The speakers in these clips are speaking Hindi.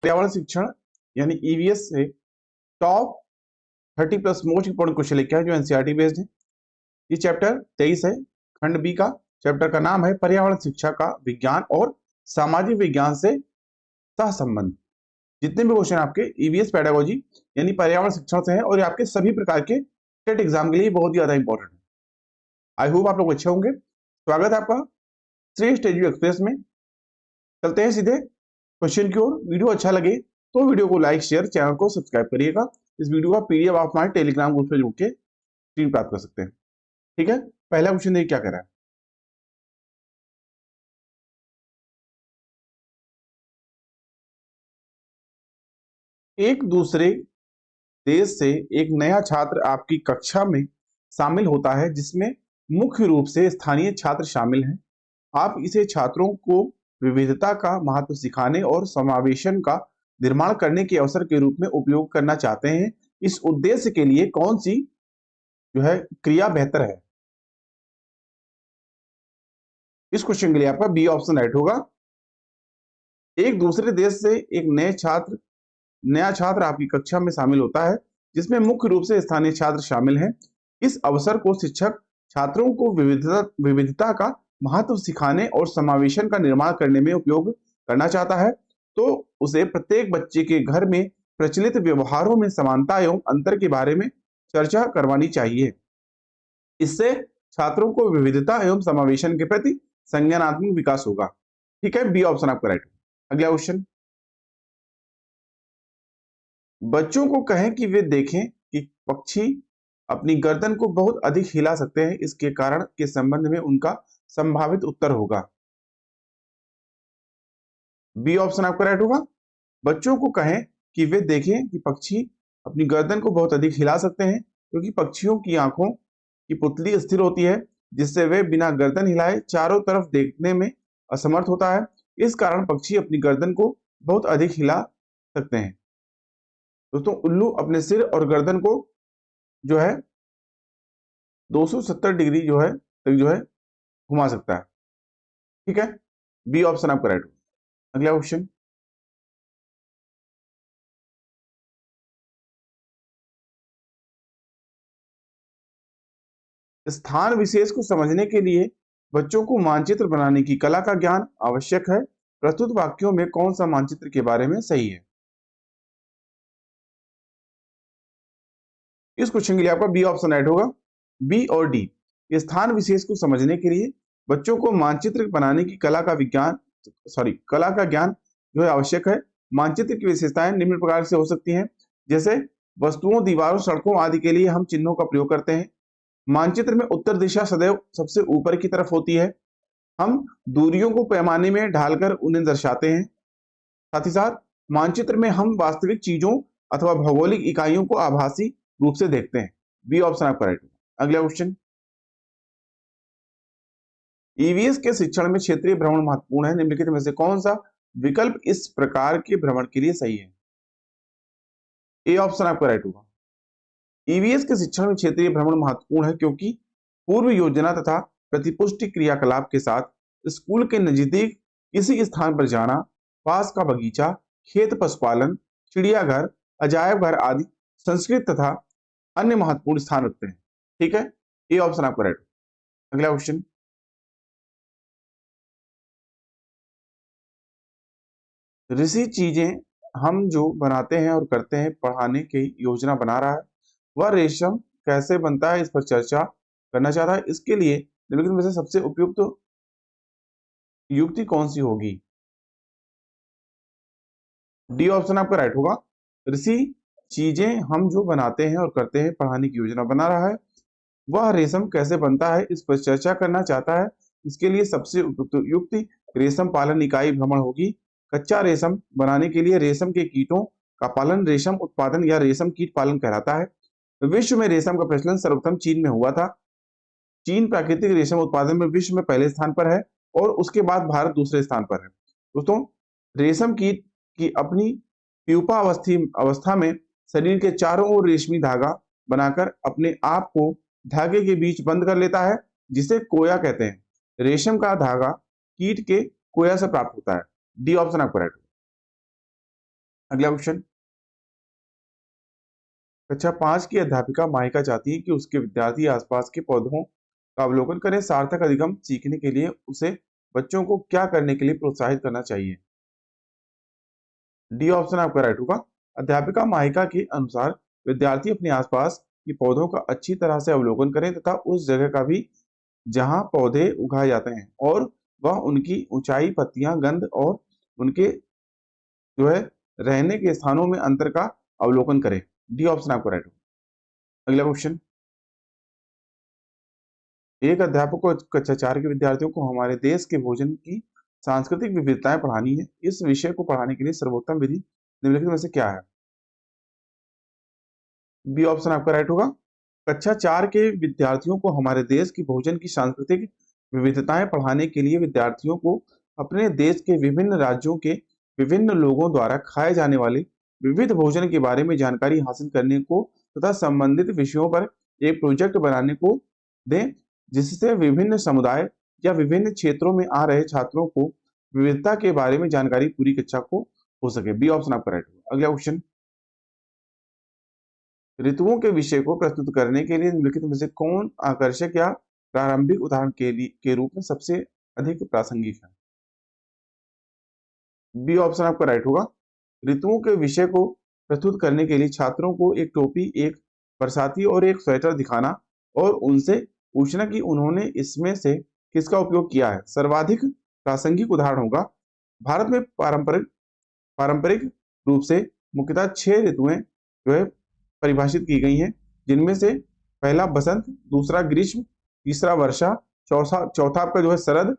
पर्यावरण शिक्षण यानी ईवीएस से टॉप 30+ मोस्ट इंपोर्टेंट क्वेश्चन लेके आए जो एनसीईआरटी बेस्ड है। ये चैप्टर 23 है, खंड बी का। चैप्टर का नाम है पर्यावरण शिक्षा का विज्ञान और सामाजिक विज्ञान से सहसंबंध। जितने भी क्वेश्चन आपके ईवीएस पेडागोजी यानी पर्यावरण शिक्षण से है और ये आपके सभी प्रकार के टेट एग्जाम के लिए बहुत ही ज्यादा इंपॉर्टेंट है। आई होप आप लोग अच्छे होंगे। स्वागत है आपका श्रेष्ठ एजू एक्सप्रेस में। चलते हैं सीधे क्वेश्चन की ओर। वीडियो अच्छा लगे तो वीडियो को लाइक शेयर, चैनल को सब्सक्राइब करिएगा। इस वीडियो का पीडीएफ आप हमारे टेलीग्राम ग्रुप से जुड़ के स्क्रीन प्राप्त कर सकते हैं। ठीक है, पहला क्वेश्चन देखिए क्या कह रहा है। एक दूसरे देश से एक नया छात्र आपकी कक्षा में शामिल होता है जिसमें मुख्य रूप से स्थानीय छात्र शामिल हैं। आप इसे छात्रों को विविधता का महत्व सिखाने और समावेशन का निर्माण करने के अवसर के रूप में उपयोग करना चाहते हैं। इस उद्देश्य के लिए कौन सी जो है क्रिया बेहतर है? इस क्वेश्चन के लिए आपका बी ऑप्शन राइट होगा। एक दूसरे देश से एक नया छात्र आपकी कक्षा में शामिल होता है जिसमें मुख्य रूप से स्थानीय छात्र शामिल हैं। इस अवसर को शिक्षक छात्रों को विविधता का महत्व सिखाने और समावेशन का निर्माण करने में उपयोग करना चाहता है, तो उसे प्रत्येक बच्चे के घर में प्रचलित व्यवहारों में समानता एवं अंतर के बारे में चर्चा करवानी चाहिए। इससे छात्रों को विविधता एवं समावेशन के प्रति संज्ञानात्मक विकास होगा। ठीक है, बी ऑप्शन आपका राइट। अगला क्वेश्चन। बच्चों को कहें कि वे देखें कि पक्षी अपनी गर्दन को बहुत अधिक हिला सकते हैं, इसके कारण के संबंध में उनका संभावित उत्तर होगा। बी ऑप्शन आपका राइट होगा। बच्चों को कहें कि वे देखें कि पक्षी अपनी गर्दन को बहुत अधिक हिला सकते हैं क्योंकि पक्षियों की आंखों की पुतली स्थिर होती है जिससे वे बिना गर्दन हिलाए चारों तरफ देखने में असमर्थ होता है। इस कारण पक्षी अपनी गर्दन को बहुत अधिक हिला सकते हैं। दोस्तों, उल्लू अपने सिर और गर्दन को जो है 270 डिग्री जो है तक जो है घुमा सकता है। ठीक है, बी ऑप्शन आपका राइट। अगला क्वेश्चन। स्थान विशेष को समझने के लिए बच्चों को मानचित्र बनाने की कला का ज्ञान आवश्यक है। प्रस्तुत वाक्यों में कौन सा मानचित्र के बारे में सही है? इस क्वेश्चन के लिए आपका बी ऑप्शन राइट होगा। बी और डी। स्थान विशेष को समझने के लिए बच्चों को मानचित्र बनाने की कला का ज्ञान जो है आवश्यक है। मानचित्र की विशेषताएं निम्न प्रकार से हो सकती हैं, जैसे वस्तुओं, दीवारों, सड़कों आदि के लिए हम चिन्हों का प्रयोग करते हैं। मानचित्र में उत्तर दिशा सदैव सबसे ऊपर की तरफ होती है। हम दूरियों को पैमाने में ढालकर उन्हें दर्शाते हैं। साथ ही साथ मानचित्र में हम वास्तविक चीजों अथवा भौगोलिक इकाइयों को आभासी रूप से देखते हैं। बी ऑप्शन आपका राइट। अगला क्वेश्चन। ईवीएस के शिक्षण में क्षेत्रीय भ्रमण महत्वपूर्ण है। निम्नलिखित में से कौन सा विकल्प इस प्रकार के भ्रमण के लिए सही है? ए ऑप्शन आपका राइट होगा। ईवीएस के शिक्षण में क्षेत्रीय भ्रमण महत्वपूर्ण है क्योंकि पूर्व योजना तथा प्रतिपुष्टि क्रियाकलाप के साथ स्कूल के नजदीक किसी स्थान पर जाना, पास का बगीचा, खेत, पशुपालन, चिड़ियाघर, अजायब घर आदि संस्कृत तथा अन्य महत्वपूर्ण स्थान रखते हैं। ठीक है, ए ऑप्शन आपका राइट। अगला क्वेश्चन। ऋषि चीजें हम जो बनाते हैं और करते हैं पढ़ाने की योजना बना रहा है। वह रेशम कैसे बनता है इस पर चर्चा करना चाहता है। इसके लिए निम्नलिखित में से सबसे उपयुक्त युक्ति कौन सी होगी? डी ऑप्शन आपका राइट होगा। ऋषि चीजें हम जो बनाते हैं और करते हैं पढ़ाने की योजना बना रहा है। वह रेशम कैसे बनता है इस पर चर्चा करना चाहता है। इसके लिए सबसे उपयुक्त युक्ति रेशम पालन इकाई भ्रमण होगी। कच्चा रेशम बनाने के लिए रेशम के कीटों का पालन रेशम उत्पादन या रेशम कीट पालन कहलाता है। विश्व में रेशम का प्रचलन सर्वप्रथम चीन में हुआ था। चीन प्राकृतिक रेशम उत्पादन में विश्व में पहले स्थान पर है और उसके बाद भारत दूसरे स्थान पर है। दोस्तों, रेशम कीट की अपनी प्यूपा अवस्था में शरीर के चारों ओर रेशमी धागा बनाकर अपने आप को धागे के बीच बंद कर लेता है, जिसे कोया कहते हैं। रेशम का धागा कीट के कोया से प्राप्त होता है। डी ऑप्शन आपको राइट। अगला क्वेश्चन, कक्षा 5 की अध्यापिका माहिका चाहती है कि उसके विद्यार्थी आसपास के पौधों का अवलोकन करें। सार्थक अधिगम सीखने के लिए उसे बच्चों को क्या करने के लिए प्रोत्साहित करना चाहिए? डी ऑप्शन आपका राइट होगा। अध्यापिका माहिका के अनुसार विद्यार्थी अपने आसपास की पौधों का अच्छी तरह से अवलोकन करें तथा उस जगह का भी जहां पौधे उगाए जाते हैं और वह उनकी ऊंचाई, पत्तियां, गंध और उनके जो है रहने के स्थानों में अंतर का अवलोकन करें। डी ऑप्शन आपका राइट होगा। अगला क्वेश्चन, एक अध्यापक को कक्षा 4 के विद्यार्थियों को हमारे देश के भोजन की सांस्कृतिक विविधताएं पढ़ानी है। इस विषय को पढ़ाने के लिए सर्वोत्तम विधि निम्नलिखित में से क्या है? बी ऑप्शन आपका राइट होगा। कक्षा 4 के विद्यार्थियों को हमारे देश की भोजन की सांस्कृतिक विविधताएं पढ़ाने के लिए विद्यार्थियों को अपने देश के विभिन्न राज्यों के विभिन्न लोगों द्वारा खाए जाने वाले विविध भोजन के बारे में जानकारी हासिल करने को तथा संबंधित विषयों पर एक प्रोजेक्ट बनाने को दें, जिससे विभिन्न समुदाय या विभिन्न क्षेत्रों में आ रहे छात्रों को विविधता के बारे में जानकारी पूरी कक्षा को हो सके। बी ऑप्शन आपका राइट होगा। अगला क्वेश्चन, ऋतुओं के विषय को प्रस्तुत करने के लिए निम्नलिखित में से कौन आकर्षक या प्रारंभिक उदाहरण के रूप में सबसे अधिक प्रासंगिक है? बी ऑप्शन आपका राइट होगा। ऋतुओं के विषय को प्रस्तुत करने के लिए छात्रों को एक टोपी, एक बरसाती और एक स्वेटर दिखाना और उनसे पूछना कि उन्होंने इसमें से किसका उपयोग किया है। सर्वाधिक प्रासंगिक उदाहरण होगा। भारत में पारंपरिक पारंपरिक रूप से मुख्यतः 6 ऋतुएं जो है परिभाषित की गई हैं, जिनमें से पहला बसंत, दूसरा ग्रीष्म, तीसरा वर्षा, चौथा चौथा आपका जो है शरद,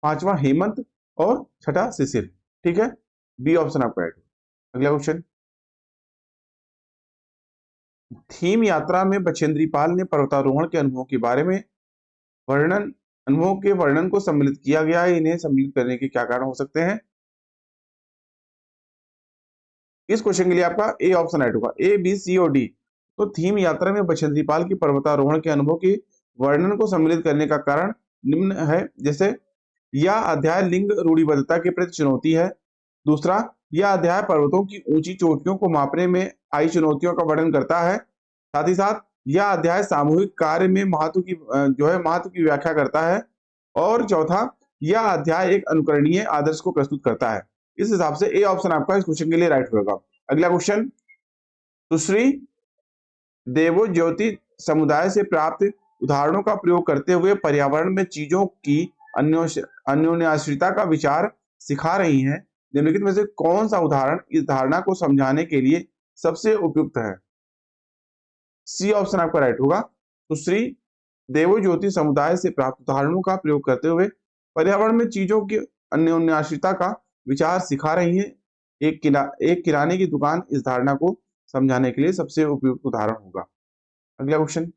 पांचवा हेमंत और छठा शिशिर। ठीक है, बी ऑप्शन आपका राइट। अगला क्वेश्चन, थीम यात्रा में बछेंद्री पाल ने पर्वतारोहण के अनुभवों के बारे में अनुभवों के वर्णन को सम्मिलित किया गया है। इन्हें सम्मिलित करने के क्या कारण हो सकते हैं? इस क्वेश्चन के लिए आपका ए ऑप्शन राइट होगा। ए, बी, सी और डी। तो थीम यात्रा में बछेंद्री पाल की पर्वतारोहण के अनुभव के वर्णन को सम्मिलित करने का कारण निम्न है, जैसे यह अध्याय लिंग रूढ़िबद्धता के प्रति चुनौती है। दूसरा, यह अध्याय पर्वतों की ऊंची चोटियों को मापने में आई चुनौतियों का वर्णन करता है। साथ ही साथ यह अध्याय सामूहिक कार्य में महत्व की व्याख्या करता है। और चौथा, यह अध्याय एक अनुकरणीय आदर्श को प्रस्तुत करता है। इस हिसाब से ए ऑप्शन आपका इस क्वेश्चन के लिए राइट होगा। अगला क्वेश्चन, सुश्री देवो ज्योति समुदाय से प्राप्त उदाहरणों का प्रयोग करते हुए पर्यावरण में चीजों की अन्योन्याश्रिता का विचार सिखा रही हैं। निम्नलिखित में से कौन सा उदाहरण इस धारणा को समझाने के लिए सबसे उपयुक्त है? सी ऑप्शन आपका राइट होगा। सुश्री देवो ज्योति समुदाय से प्राप्त उदाहरणों का प्रयोग करते हुए पर्यावरण में चीजों की अन्योन्याश्रिता का विचार सिखा रही है। एक किराने की दुकान इस धारणा को समझाने के लिए सबसे उपयुक्त उदाहरण होगा। अगला क्वेश्चन,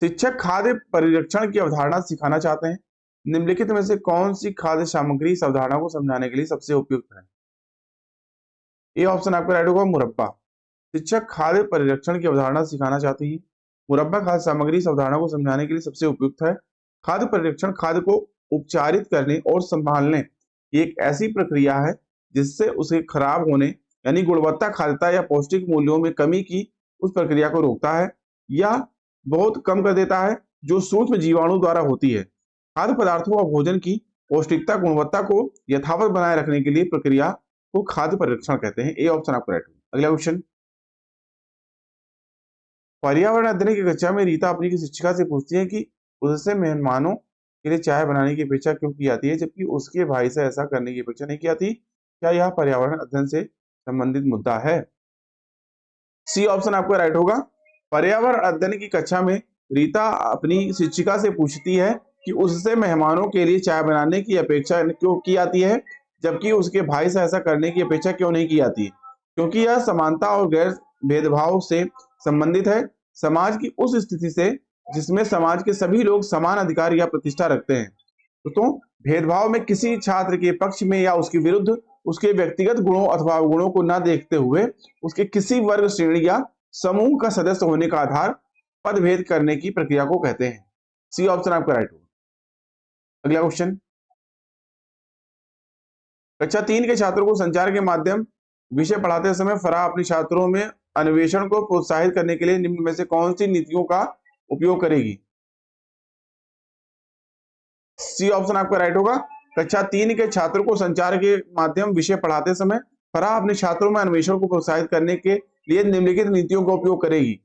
शिक्षक खाद्य परिरक्षण की अवधारणा सिखाना चाहते हैं। निम्नलिखित में से कौन सी खाद्य सामग्री इस अवधारणा को समझाने के लिए सबसे उपयुक्त है? ए ऑप्शन आपका राइट होगा, मुरब्बा। शिक्षक खाद्य परिरक्षण की अवधारणा सिखाना चाहते हैं। मुरब्बा खाद्य सामग्री इस अवधारणा को समझाने के लिए सबसे उपयुक्त है। खाद्य परिरक्षण खाद्य को उपचारित करने और संभालने की एक ऐसी प्रक्रिया है जिससे उसके खराब होने यानी गुणवत्ता, खाद्यता या पौष्टिक मूल्यों में कमी की उस प्रक्रिया को रोकता है या बहुत कम कर देता है जो सूक्ष्म जीवाणु द्वारा होती है। खाद्य पदार्थों और भोजन की पौष्टिकता, गुणवत्ता को यथावत बनाए रखने के लिए प्रक्रिया को खाद्य परिरक्षण कहते हैं। ए ऑप्शन आपका राइट होगा। अगला क्वेश्चन, पर्यावरण अध्ययन की कक्षा में रीता अपनी शिक्षिका से पूछती है कि उससे मेहमानों के लिए चाय बनाने की अपेक्षा क्यों की जाती है, जबकि उसके भाई से ऐसा करने की अपेक्षा नहीं की जाती। क्या यह पर्यावरण अध्ययन से संबंधित मुद्दा है? सी ऑप्शन आपका राइट होगा। पर्यावरण अध्ययन की कक्षा में रीता अपनी शिक्षिका से पूछती है कि उससे मेहमानों के लिए चाय बनाने की अपेक्षा क्यों की जाती है, जबकि उसके भाई से ऐसा करने की अपेक्षा क्यों नहीं की जाती। क्योंकि यह समानता और गैर भेदभाव से संबंधित है, समाज की उस स्थिति से जिसमें समाज के सभी लोग समान अधिकार या प्रतिष्ठा रखते हैं। तो भेदभाव में किसी छात्र के पक्ष में या उसके विरुद्ध उसके व्यक्तिगत गुणों अथवा अवगुणों को न देखते हुए उसके किसी वर्ग, श्रेणी या समूह का सदस्य होने का आधार पदभेद करने की प्रक्रिया को कहते हैं। सी ऑप्शन आपका राइट होगा। अगला क्वेश्चन, कक्षा 3 के छात्रों को संचार के माध्यम विषय पढ़ाते समय फराह अपने छात्रों में अन्वेषण को प्रोत्साहित करने के लिए निम्न में से कौन सी नीतियों का उपयोग करेगी? सी ऑप्शन आपका राइट होगा। कक्षा 3 के छात्रों को संचार के माध्यम विषय पढ़ाते समय फराह अपने छात्रों में अन्वेषण को प्रोत्साहित करने के लिए निम्नलिखित नीतियों का उपयोग करेगी।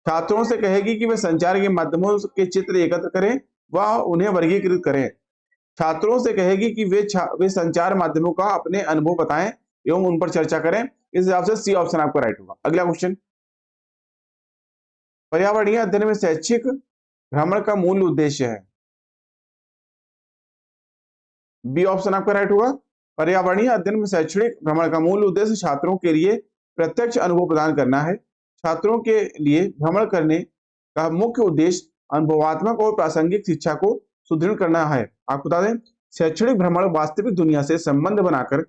छात्रों से कहेगी कि वे संचार के माध्यमों के चित्र एकत्र करें व उन्हें वर्गीकृत करें। छात्रों से कहेगी कि वे संचार माध्यमों का अपने अनुभव बताएं एवं उन पर चर्चा करें। इस हिसाब से सी ऑप्शन आपका राइट होगा। अगला क्वेश्चन, पर्यावरणीय अध्ययन में शैक्षिक भ्रमण का मूल उद्देश्य है। बी ऑप्शन आपका राइट होगा। पर्यावरणीय अध्ययन में शैक्षणिक भ्रमण का मूल उद्देश्य छात्रों के लिए प्रत्यक्ष अनुभव प्रदान करना है। छात्रों के लिए भ्रमण करने का मुख्य उद्देश्य अनुभवात्मक और प्रासंगिक शिक्षा को सुदृढ़ करना है। आपको बता दें, शैक्षणिक भ्रमण वास्तविक दुनिया से संबंध बनाकर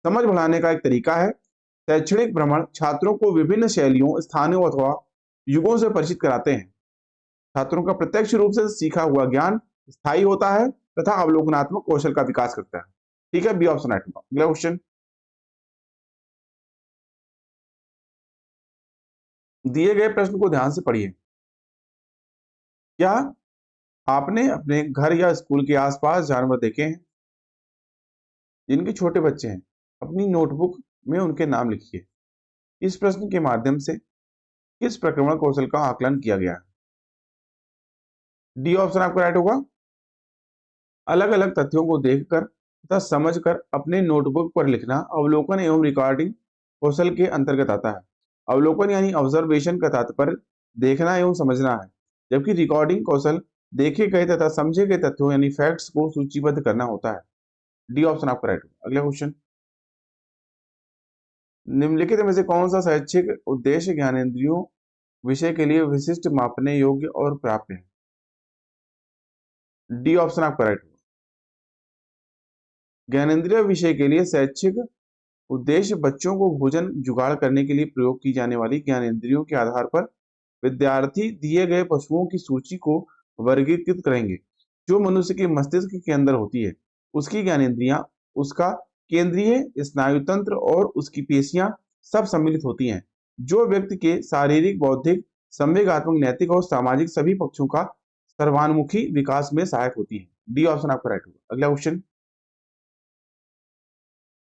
समझ बढ़ाने का एक तरीका है। शैक्षणिक भ्रमण छात्रों को विभिन्न शैलियों, स्थानों अथवा युगों से परिचित कराते हैं। छात्रों का प्रत्यक्ष रूप से सीखा हुआ ज्ञान स्थायी होता है तथा अवलोकनात्मक कौशल का विकास करता है। ठीक है, बी ऑप्शन राइट होगा। अगला क्वेश्चन, दिए गए प्रश्न को ध्यान से पढ़िए। क्या आपने अपने घर या स्कूल के आसपास जानवर देखे हैं? जिनके छोटे बच्चे हैं, अपनी नोटबुक में उनके नाम लिखिए। इस प्रश्न के माध्यम से किस प्रक्रमण कौशल का आकलन किया गया है? डी ऑप्शन आपका राइट होगा। अलग अलग तथ्यों को देखकर तथा समझकर अपने नोटबुक पर लिखना अवलोकन एवं रिकॉर्डिंग कौशल के अंतर्गत आता है। अवलोकन यानी ऑब्जर्वेशन का तात्पर्य देखना एवं समझना है, जबकि रिकॉर्डिंग कौशल देखे गए तथा समझे गए तथ्यों यानी फैक्ट्स को सूचीबद्ध करना होता है। डी ऑप्शन आपका राइट होगा। अगला क्वेश्चन, निम्नलिखित में से कौन सा शैक्षिक उद्देश्य ज्ञानेंद्रियों विषय के लिए विशिष्ट, मापने योग्य और प्राप्य है? डी ऑप्शन आपका राइट होगा। ज्ञानेंद्रिय विषय के लिए शैक्षिक उद्देश्य बच्चों को भोजन जुगाड़ करने के लिए प्रयोग की जाने वाली ज्ञानेंद्रियों के आधार पर विद्यार्थी दिए गए पशुओं की सूची को वर्गीकृत करेंगे। जो मनुष्य के मस्तिष्क के अंदर होती है, उसकी ज्ञानेंद्रियां, उसका केंद्रीय स्नायु तंत्र और उसकी पेशियां सब सम्मिलित होती हैं, जो व्यक्ति के शारीरिक, बौद्धिक, संवेगात्मक, नैतिक और सामाजिक सभी पक्षों का सर्वान्मुखी विकास में सहायक होती है। डी ऑप्शन आपका राइट होगा। अगला क्वेश्चन,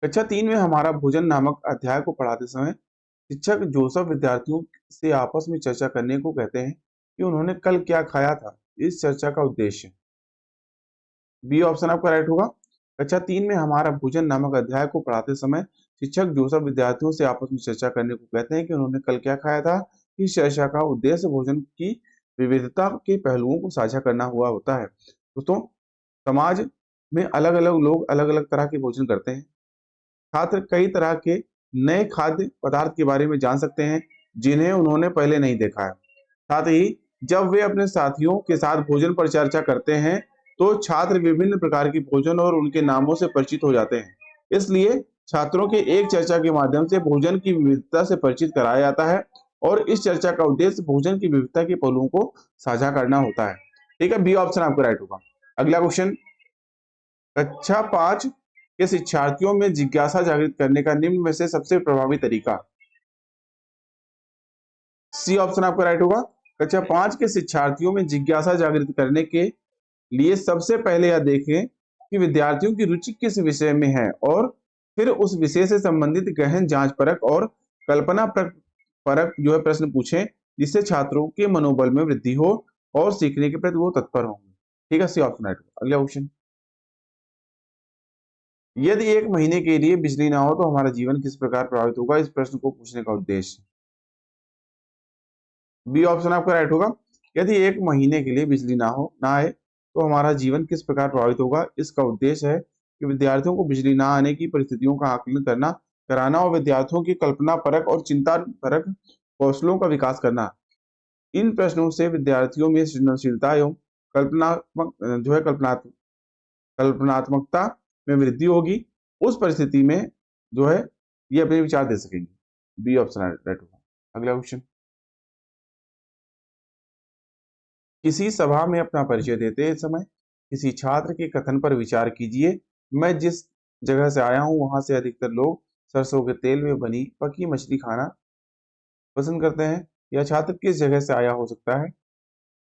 कक्षा 3 में हमारा भोजन नामक अध्याय को पढ़ाते समय शिक्षक जोसेफ विद्यार्थियों से आपस में चर्चा करने को कहते हैं कि उन्होंने कल क्या खाया था। इस चर्चा का उद्देश्य? बी ऑप्शन आपका राइट होगा। कक्षा 3 में हमारा भोजन नामक अध्याय को पढ़ाते समय शिक्षक जोसेफ विद्यार्थियों से आपस में चर्चा करने को कहते हैं कि उन्होंने कल क्या खाया था। इस चर्चा का उद्देश्य भोजन की विविधता के पहलुओं को साझा करना हुआ होता है। दोस्तों, समाज में अलग अलग लोग अलग अलग तरह के भोजन करते हैं। छात्र कई तरह के नए खाद्य पदार्थ के बारे में जान सकते हैं जिन्हें उन्होंने पहले नहीं देखा है। साथ ही जब वे अपने साथियों के साथ भोजन पर चर्चा करते हैं तो छात्र विभिन्न प्रकार के भोजन और उनके नामों से परिचित हो जाते हैं। इसलिए छात्रों के एक चर्चा के माध्यम से भोजन की विविधता से परिचित कराया जाता है और इस चर्चा का उद्देश्य भोजन की विविधता के पहलुओं को साझा करना होता है। ठीक है, बी ऑप्शन आपका राइट होगा। अगला क्वेश्चन, कक्षा 5 के शिक्षार्थियों में जिज्ञासा जागृत करने का निम्न में से सबसे प्रभावी तरीका? सी ऑप्शन आपका राइट होगा। कक्षा 5 के शिक्षार्थियों में जिज्ञासा जागृत करने के लिए सबसे पहले यह देखें कि विद्यार्थियों की रुचि किस विषय में है और फिर उस विषय से संबंधित गहन जांच परख और कल्पना परक जो है प्रश्न पूछें, जिससे छात्रों के मनोबल में वृद्धि हो और सीखने के प्रति वो तत्पर होंगे। ठीक है, सी ऑप्शन राइट होगा। अगला क्वेश्चन, यदि 1 महीने के लिए बिजली ना हो तो हमारा जीवन किस प्रकार प्रभावित होगा? इस प्रश्न को पूछने का उद्देश्य? बी ऑप्शन आपका राइट होगा। यदि 1 महीने के लिए बिजली ना आए तो हमारा जीवन किस प्रकार प्रभावित होगा? इसका उद्देश्य है कि विद्यार्थियों को बिजली ना आने की परिस्थितियों का आकलन कराना और विद्यार्थियों की कल्पना परक और चिंता परक कौशलों का विकास करना। इन प्रश्नों से विद्यार्थियों में सृजनशीलता एवं कल्पनात्मकता में वृद्धि होगी। उस परिस्थिति में जो है ये अपने विचार दे सकेंगे। बी ऑप्शन राइट होगा। अगला क्वेश्चन, किसी सभा में अपना परिचय देते समय किसी छात्र के कथन पर विचार कीजिए। मैं जिस जगह से आया हूँ वहां से अधिकतर लोग सरसों के तेल में बनी पकी मछली खाना पसंद करते हैं। यह छात्र किस जगह से आया हो सकता है?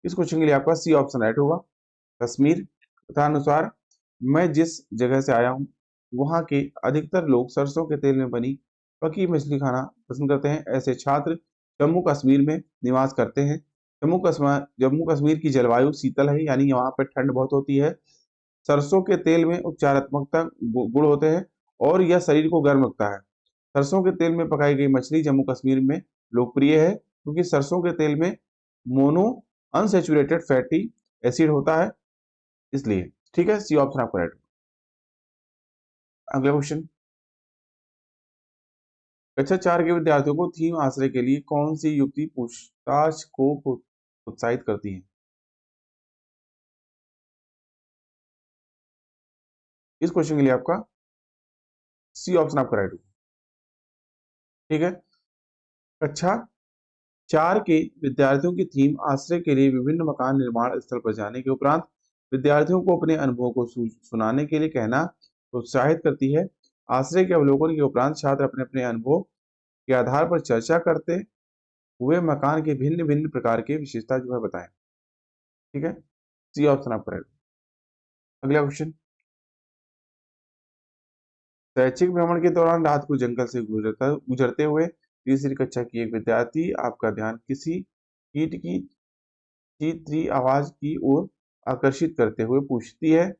इस क्वेश्चन के लिए आपका सी ऑप्शन राइट होगा, कश्मीर। कथानुसार मैं जिस जगह से आया हूँ वहाँ के अधिकतर लोग सरसों के तेल में बनी पकी मछली खाना पसंद करते हैं। ऐसे छात्र जम्मू कश्मीर में निवास करते हैं। जम्मू कश्मीर की जलवायु शीतल है, यानी वहाँ पर ठंड बहुत होती है। सरसों के तेल में उपचारात्मकता गुण होते हैं और यह शरीर को गर्म रखता है। सरसों के तेल में पकाई गई मछली जम्मू कश्मीर में लोकप्रिय है क्योंकि सरसों के तेल में मोनो अनसैचुरेटेड फैटी एसिड होता है, इसलिए। ठीक है, सी ऑप्शन आपका राइट। अगला क्वेश्चन, कक्षा 4 के विद्यार्थियों को थीम आश्रय के लिए कौन सी युक्ति पूछताछ को प्रोत्साहित करती है? इस क्वेश्चन के लिए आपका सी ऑप्शन आपका राइट होगा। ठीक है, कक्षा 4 के विद्यार्थियों की थीम आश्रय के लिए विभिन्न मकान निर्माण स्थल पर जाने के उपरांत विद्यार्थियों को अपने अनुभवों को सुनाने के लिए कहना प्रोत्साहित करती है। आश्रय के अवलोकन के उपरांत छात्र अपने अपने अनुभव के आधार पर चर्चा करते हुए मकान के भिन्न भिन्न प्रकार के विशेषता जो है बताएं। ठीक है, सी ऑप्शन आपका राइट। अगला क्वेश्चन, शैक्षिक भ्रमण के दौरान रात को जंगल से गुजरते हुए तीसरी कक्षा की एक विद्यार्थी आपका ध्यान किसी कीट की चीतरी आवाज की ओर आकर्षित करते हुए पूछती है,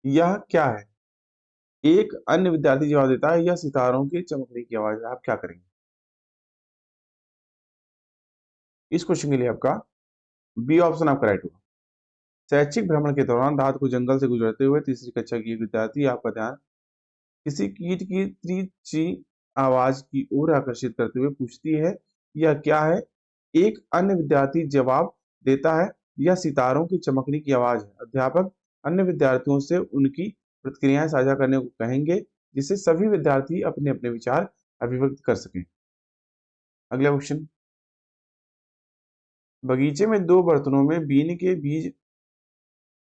यह क्या है? एक अन्य विद्यार्थी जवाब देता है, यह सितारों के चमकने की आवाज है। आप क्या करेंगे? इस क्वेश्चन के लिए आपका बी ऑप्शन आपका राइट होगा। शैक्षिक भ्रमण के दौरान रात को जंगल से गुजरते हुए तीसरी कक्षा की एक विद्यार्थी आपका ध्यान किसी कीट की त्रीची आवाज की ओर आकर्षित करते हुए पूछती है, यह क्या है? एक अन्य विद्यार्थी जवाब देता है, यह सितारों की चमकने की आवाज है। अध्यापक अन्य विद्यार्थियों से उनकी प्रतिक्रियाएं साझा करने को कहेंगे जिससे सभी विद्यार्थी अपने अपने विचार अभिव्यक्त कर सकें। अगला क्वेश्चन, बगीचे में दो बर्तनों में बीन के बीज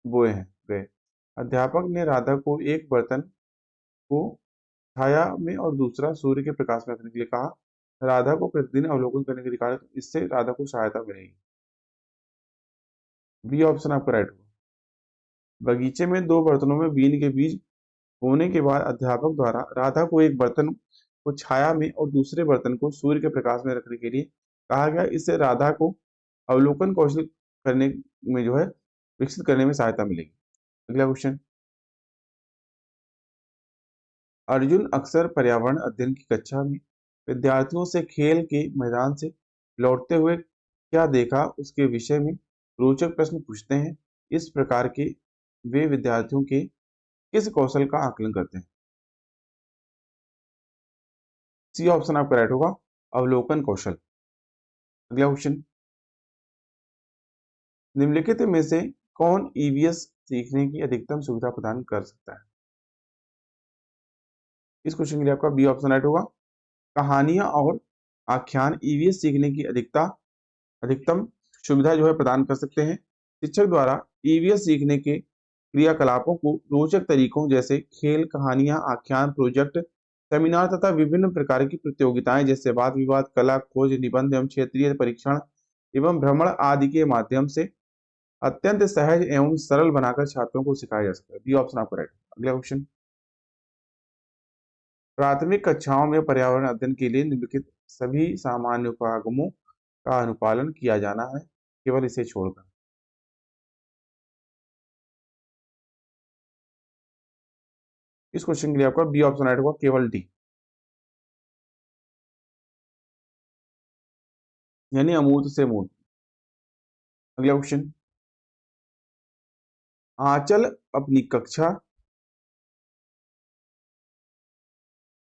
बोए हैं गए। अध्यापक ने राधा को एक बर्तन को छाया में और दूसरा सूर्य के प्रकाश में रखने के लिए कहा। राधा को प्रतिदिन अवलोकन करने के लिए कहा, इससे राधा को सहायता मिलेगी। बी ऑप्शन आपका राइट होगा। बगीचे में दो बर्तनों में बीन के बीज बोने के बाद अध्यापक द्वारा राधा को एक बर्तन को छाया में और दूसरे बर्तन को सूर्य के प्रकाश में रखने के लिए कहा गया। इससे राधा को अवलोकन कौशल करने में जो है विकसित करने में सहायता मिलेगी। अगला क्वेश्चन, अर्जुन अक्सर पर्यावरण अध्ययन की कक्षा में विद्यार्थियों से खेल के मैदान से लौटते हुए क्या देखा उसके विषय में रोचक प्रश्न पूछते हैं। इस प्रकार के वे विद्यार्थियों के किस कौशल का आकलन करते हैं? सी ऑप्शन आपका राइट होगा, अवलोकन कौशल। अगला क्वेश्चन, निम्नलिखित में से कौन ईवीएस सीखने की अधिकतम सुविधा प्रदान कर सकता है? इस क्वेश्चन के लिए आपका बी ऑप्शन राइट होगा, कहानियां और आख्यान ईवीएस सीखने की अधिकतम सुविधा जो है प्रदान कर सकते हैं। शिक्षक द्वारा ईवीएस सीखने के क्रियाकलापों को रोचक तरीकों जैसे खेल, कहानियां, आख्यान, प्रोजेक्ट, सेमिनार तथा विभिन्न प्रकार की प्रतियोगिताएं जैसे वाद विवाद, कला, खोज, निबंध एवं क्षेत्रीय परीक्षण एवं भ्रमण आदि के माध्यम से अत्यंत सहज एवं सरल बनाकर छात्रों को सिखाया जा सकता है। बी ऑप्शन आपका राइट। अगला क्वेश्चन, प्राथमिक कक्षाओं में पर्यावरण अध्ययन के लिए निम्नलिखित सभी सामान्य उपागमों का अनुपालन किया जाना है, केवल इसे छोड़कर। इस क्वेश्चन के लिए आपका बी ऑप्शन राइट होगा, केवल डी, यानी अमूर्त से मूर्त। अगला क्वेश्चन, आंचल अपनी कक्षा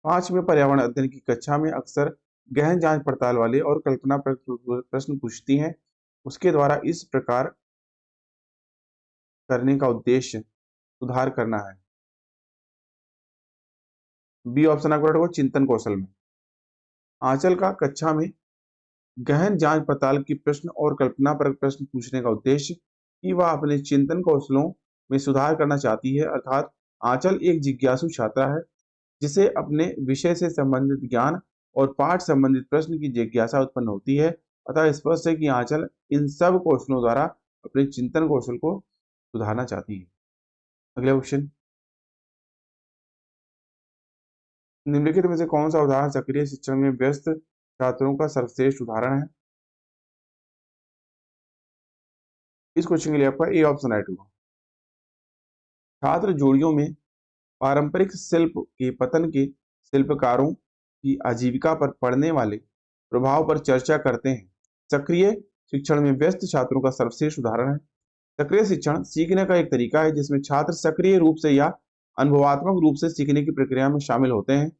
5 में पर्यावरण अध्ययन की कक्षा में अक्सर गहन जांच पड़ताल वाले और कल्पना प्रश्न पूछती हैं। उसके द्वारा इस प्रकार करने का उद्देश्य सुधार करना है। बी ऑप्शन आपका राइट होगा, चिंतन कौशल में। आंचल का कक्षा में गहन जांच पड़ताल की प्रश्न और कल्पना पर प्रश्न पूछने का उद्देश्य कि वह अपने चिंतन कौशलों में सुधार करना चाहती है, अर्थात आंचल एक जिज्ञासु छात्रा है जिसे अपने विषय से संबंधित ज्ञान और पाठ संबंधित प्रश्न की जिज्ञासा उत्पन्न होती है। अतः स्पष्ट है कि आंचल इन सब कौशलों द्वारा अपने चिंतन कौशल को सुधारना चाहती है। अगला क्वेश्चन, निम्नलिखित में से कौन सा उदाहरण सक्रिय शिक्षण में व्यस्त छात्रों का सर्वश्रेष्ठ उदाहरण है? इस क्वेश्चन के लिए आपका ए ऑप्शन राइट होगा। छात्र जोड़ियों में पारंपरिक शिल्प के पतन के शिल्पकारों की आजीविका पर पड़ने वाले प्रभाव पर चर्चा करते हैं। सक्रिय शिक्षण में व्यस्त छात्रों का सर्वश्रेष्ठ उदाहरण है। सक्रिय शिक्षण सीखने का एक तरीका है जिसमें छात्र सक्रिय रूप से या अनुभवात्मक रूप से सीखने की प्रक्रिया में शामिल होते हैं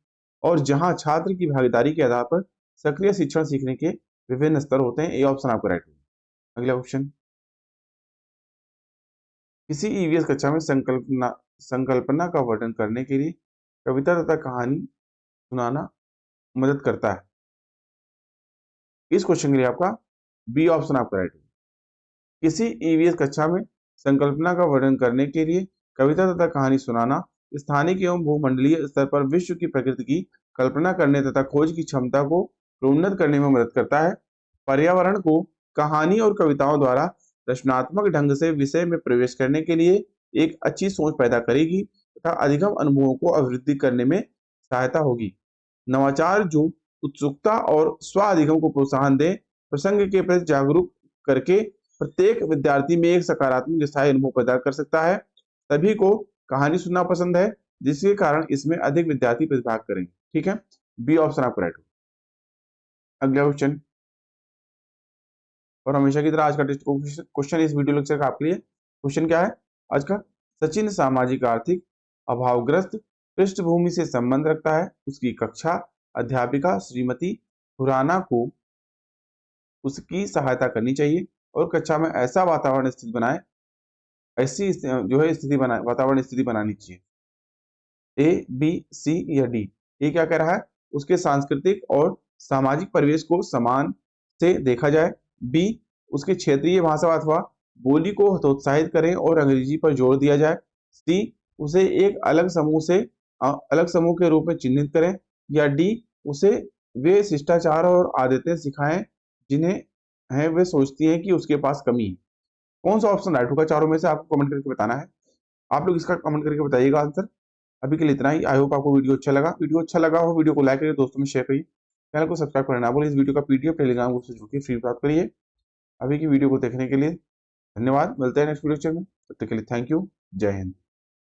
और जहां छात्र की भागीदारी के आधार पर सक्रिय शिक्षण सीखने के विभिन्न स्तर होते हैं। ए ऑप्शन आपका राइट होगा। अगला क्वेश्चन, किसी ईवीएस कक्षा में संकल्पना का वर्णन करने के लिए कविता तथा कहानी सुनाना मदद करता है। इस क्वेश्चन के लिए आपका बी ऑप्शन आपका राइट होगा। किसी ईवीएस कक्षा में संकल्पना का वर्णन करने के लिए कविता तथा कहानी सुनाना स्थानिक एवं भूमंडलीय स्तर पर विश्व की प्रकृति की कल्पना करने तथा खोज की क्षमता को प्रोन्नत करने में मदद करता है। पर्यावरण को कहानी और कविताओं द्वारा रचनात्मक ढंग से विषय में प्रवेश करने के लिए एक अच्छी सोच पैदा करेगी तथा अधिगम अनुभवों को अभिवृद्धि करने में सहायता होगी। नवाचार जो उत्सुकता और स्व अधिगम को प्रोत्साहन दे, प्रसंग के प्रति जागरूक करके प्रत्येक विद्यार्थी में एक सकारात्मक स्थायी अनुभव पैदा कर सकता है। सभी को कहानी सुनना पसंद है जिसके कारण इसमें अधिक विद्यार्थी प्रतिभाग करेंगे। ठीक है, बी ऑप्शन आपका राइट होगा। अगला क्वेश्चन, और हमेशा की तरह आज का टेस्ट क्वेश्चन इस वीडियो लेक्चर का आपके लिए। क्वेश्चन क्या है आज का? सचिन सामाजिक आर्थिक अभावग्रस्त पृष्ठभूमि से संबंध रखता है। उसकी कक्षा अध्यापिका श्रीमती खुराना को उसकी सहायता करनी चाहिए और कक्षा में ऐसा वातावरण स्थिति बनाए, ऐसी जो है स्थिति बनाए, वातावरण स्थिति बनानी चाहिए। ए, बी, सी या डी? ये क्या कह रहा है? उसके सांस्कृतिक और सामाजिक परिवेश को समान से देखा जाए। बी, उसके क्षेत्रीय भाषा अथवा बोली को हतोत्साहित करें और अंग्रेजी पर जोर दिया जाए। सी, उसे एक अलग समूह के रूप में चिन्हित करें। या डी, उसे वे शिष्टाचार और आदतें सिखाएं जिन्हें वे सोचती हैं कि उसके पास कमी है। कौन सा ऑप्शन राइट होगा चारों में से? आपको कमेंट करके बताना है। आप लोग इसका कमेंट करके बताइएगा आंसर। अभी के लिए इतना ही। आई होप आपको वीडियो अच्छा लगा। वीडियो अच्छा लगा हो वीडियो को लाइक करिए, दोस्तों में शेयर करिए, चैनल को सब्सक्राइब करना बोले। इस वीडियो का पीडीएफ टेलीग्राम ग्रुप से जुड़ के फ्री प्राप्त करिए। अभी की वीडियो को देखने के लिए धन्यवाद। मिलते हैं नेक्स्ट वीडियो में, तब तक के लिए थैंक यू। जय हिंद।